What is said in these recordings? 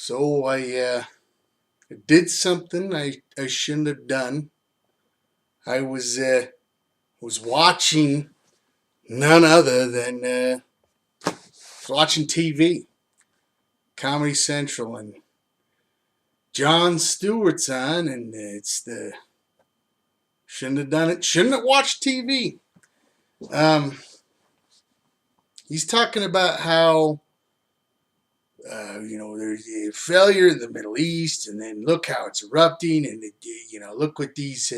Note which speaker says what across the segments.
Speaker 1: So I did something I shouldn't have done. I was watching none other than watching TV, Comedy Central, and Jon Stewart's on, and it's the shouldn't have done it. Shouldn't have watched TV. Um, he's talking about how there's a failure in the Middle East, and then look how it's erupting, and look what these.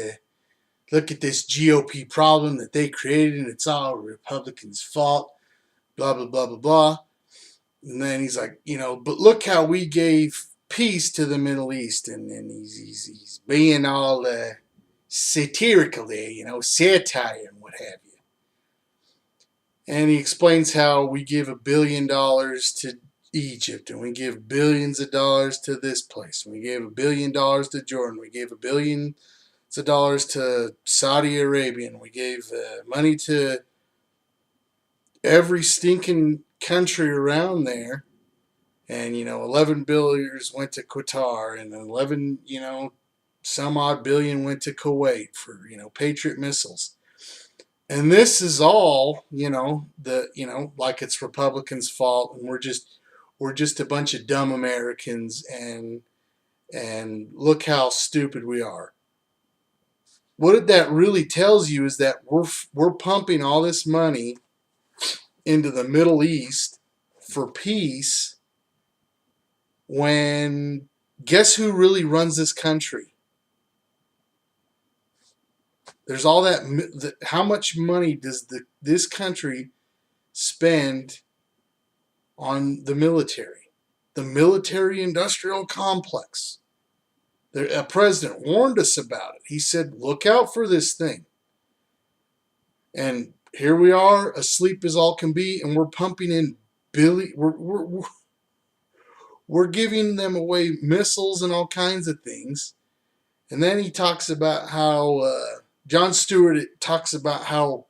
Speaker 1: Look at this GOP problem that they created, and it's all Republicans' fault, blah, blah, blah, blah, blah. And then he's like, but look how we gave peace to the Middle East. And then he's being all satirical there, satire and what have you. And he explains how we give $1 billion to Egypt, and we give billions of dollars to this place, and we gave $1 billion to Jordan, we gave $1 billion to Saudi Arabia, and we gave money to every stinking country around there, and 11 billion went to Qatar, and 11 some odd billion went to Kuwait for Patriot missiles. And this is all like it's Republicans' fault, and we're just a bunch of dumb Americans, and look how stupid we are. What that really tells you is that we're pumping all this money into the Middle East for peace, when guess who really runs this country? There's all that. How much money does this country spend on the military? The military-industrial complex. A president warned us about it. He said, look out for this thing. And here we are, asleep as all can be, and we're pumping in we're giving them away missiles and all kinds of things. And then he talks about how, Jon Stewart talks about how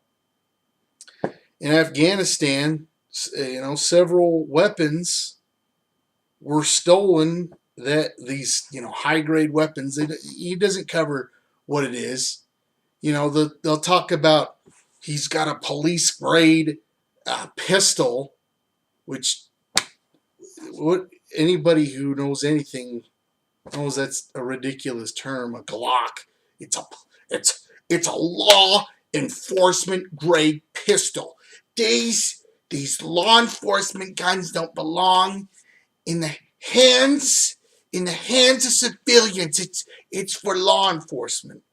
Speaker 1: in Afghanistan, several weapons were stolen, that these, high-grade weapons. He doesn't cover what it is. They'll talk about he's got a police-grade pistol, which anybody who knows anything knows that's a ridiculous term. A Glock. It's a law enforcement grade pistol. These law enforcement guns don't belong in the hands of civilians. It's for law enforcement.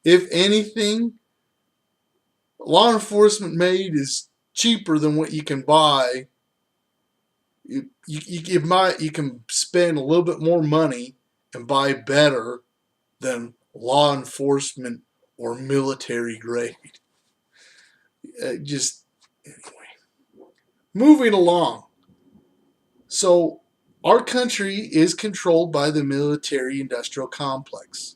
Speaker 1: If anything, law enforcement made is cheaper than what you can buy. You can spend a little bit more money and buy better than law enforcement or military grade. Anyway, moving along. So our country is controlled by the military-industrial complex.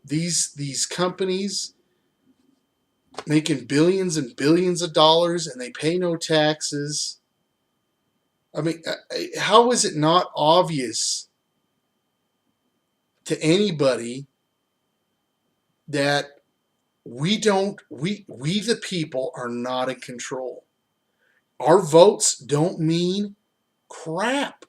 Speaker 1: These companies making billions and billions of dollars, and they pay no taxes. I mean, how is it not obvious to anybody that we the people are not in control? Our votes don't mean crap.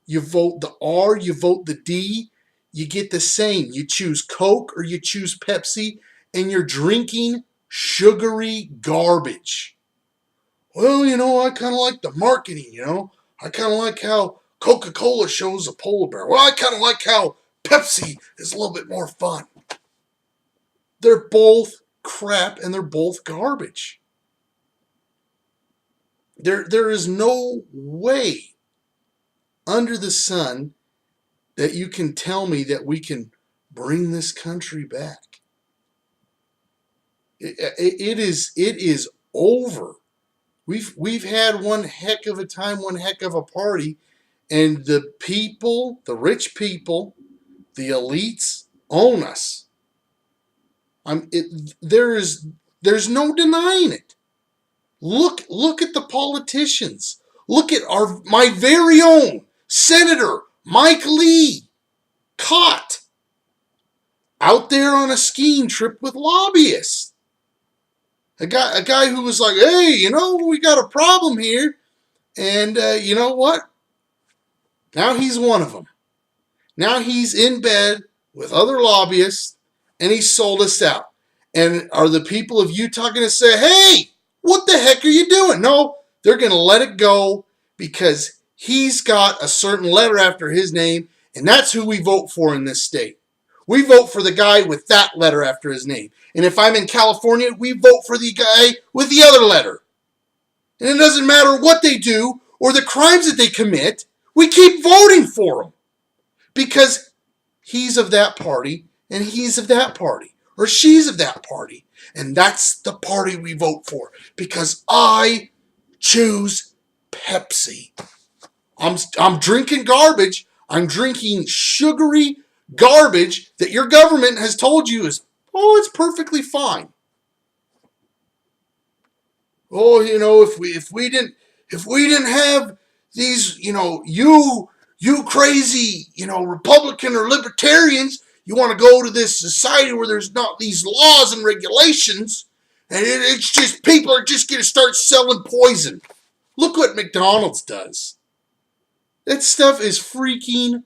Speaker 1: You vote the R, you vote the D, you get the same. You choose Coke or you choose Pepsi, and you're drinking sugary garbage. Well, I kind of like the marketing, I kind of like how Coca-Cola shows a polar bear. Well, I kind of like how Pepsi is a little bit more fun. They're both crap, and they're both garbage. There is no way under the sun that you can tell me that we can bring this country back. It is over. We've had one heck of a time, one heck of a party, and the people, the rich people, the elites own us. There's no denying it. Look at the politicians. Look at my very own Senator Mike Lee, caught out there on a skiing trip with lobbyists. A guy who was like, hey, we got a problem here. And you know what? Now he's one of them. Now he's in bed with other lobbyists, and he sold us out. And are the people of Utah going to say, hey, what the heck are you doing? No, they're going to let it go because he's got a certain letter after his name, and that's who we vote for in this state. We vote for the guy with that letter after his name. And if I'm in California, we vote for the guy with the other letter. And it doesn't matter what they do or the crimes that they commit, we keep voting for them. Because he's of that party, and he's of that party, or she's of that party. And that's the party we vote for. Because I choose Pepsi. I'm drinking garbage. I'm drinking sugary garbage that your government has told you is, it's perfectly fine. Oh, if we didn't have these, you crazy, Republican or libertarians, you want to go to this society where there's not these laws and regulations, and it's just, people are just going to start selling poison. Look what McDonald's does. That stuff is freaking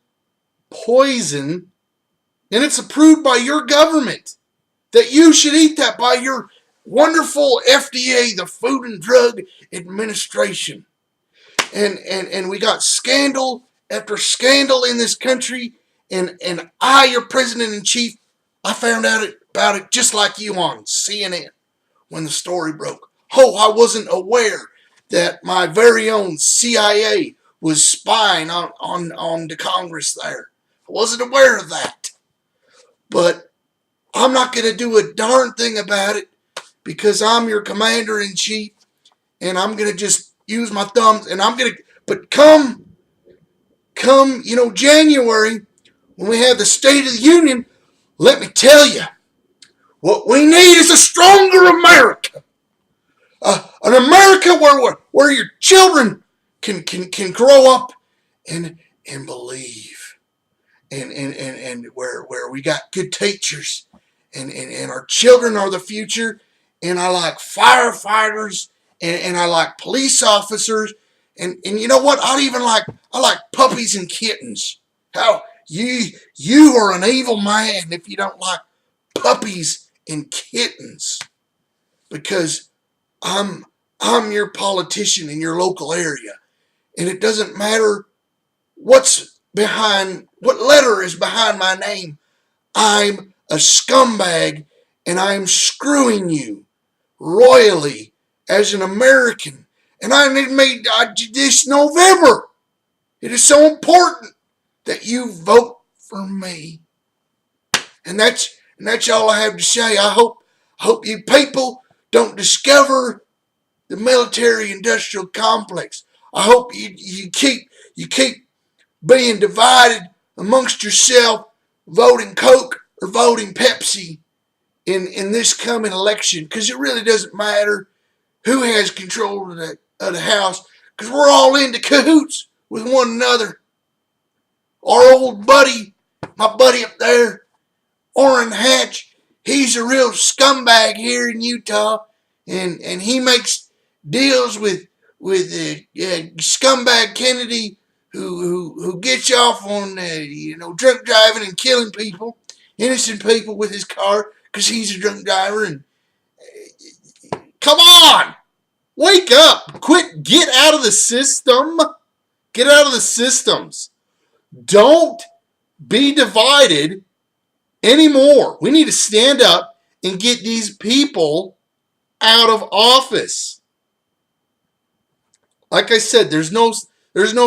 Speaker 1: poison, and it's approved by your government that you should eat that by your wonderful FDA, the Food and Drug Administration. And we got scandal after scandal in this country, and I, your president-in-chief, I found out about it just like you on CNN when the story broke. Oh, I wasn't aware that my very own CIA was spying on the Congress there. I wasn't aware of that. But I'm not going to do a darn thing about it because I'm your commander-in-chief, and I'm going to just use my thumbs, and but come, January, when we have the State of the Union, let me tell you, what we need is a stronger America. An America where your children can grow up and believe, and where we got good teachers, and our children are the future, and I like firefighters, and I like police officers, and you know what? I like puppies and kittens. How you are an evil man if you don't like puppies and kittens, because I'm your politician in your local area, and it doesn't matter what letter is behind my name. I'm a scumbag, and I'm screwing you royally as an American. And I made this November. It is so important that you vote for me. And that's all I have to say. I hope you people don't discover the military-industrial complex. I hope you keep being divided amongst yourself, voting Coke or voting Pepsi in this coming election, because it really doesn't matter who has control of the House, because we're all in cahoots with one another. Our old buddy, my buddy up there, Orrin Hatch, he's a real scumbag here in Utah, and he makes deals with scumbag Kennedy, who gets off on drunk driving and killing people, innocent people, with his car because he's a drunk driver. And come on, wake up, get out of the system, get out of the systems. Don't be divided anymore. We need to stand up and get these people out of office. Like I said, there's no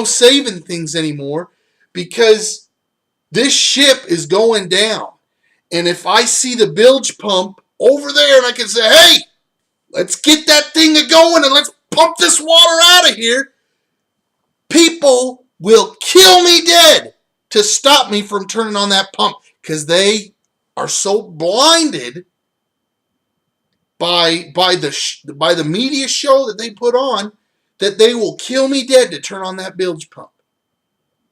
Speaker 1: saving things anymore, because this ship is going down. And if I see the bilge pump over there and I can say, hey, let's get that thing going and let's pump this water out of here, people will kill me dead to stop me from turning on that pump, because they are so blinded by the media show that they put on, that they will kill me dead to turn on that bilge pump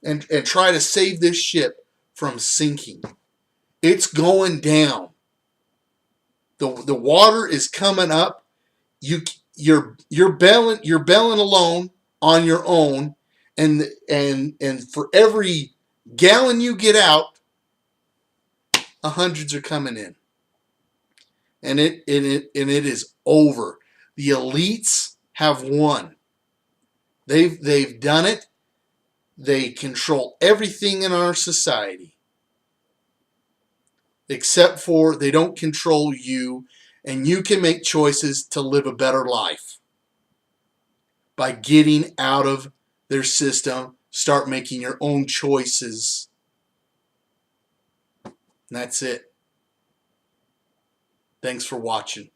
Speaker 1: and try to save this ship from sinking. It's going down. The water is coming up. You're bailing alone on your own, and for every gallon you get out, hundreds are coming in, and it is over. The elites have won. They've done it. They control everything in our society, except for they don't control you, and you can make choices to live a better life by getting out of their system. Start making your own choices. And that's it. Thanks for watching.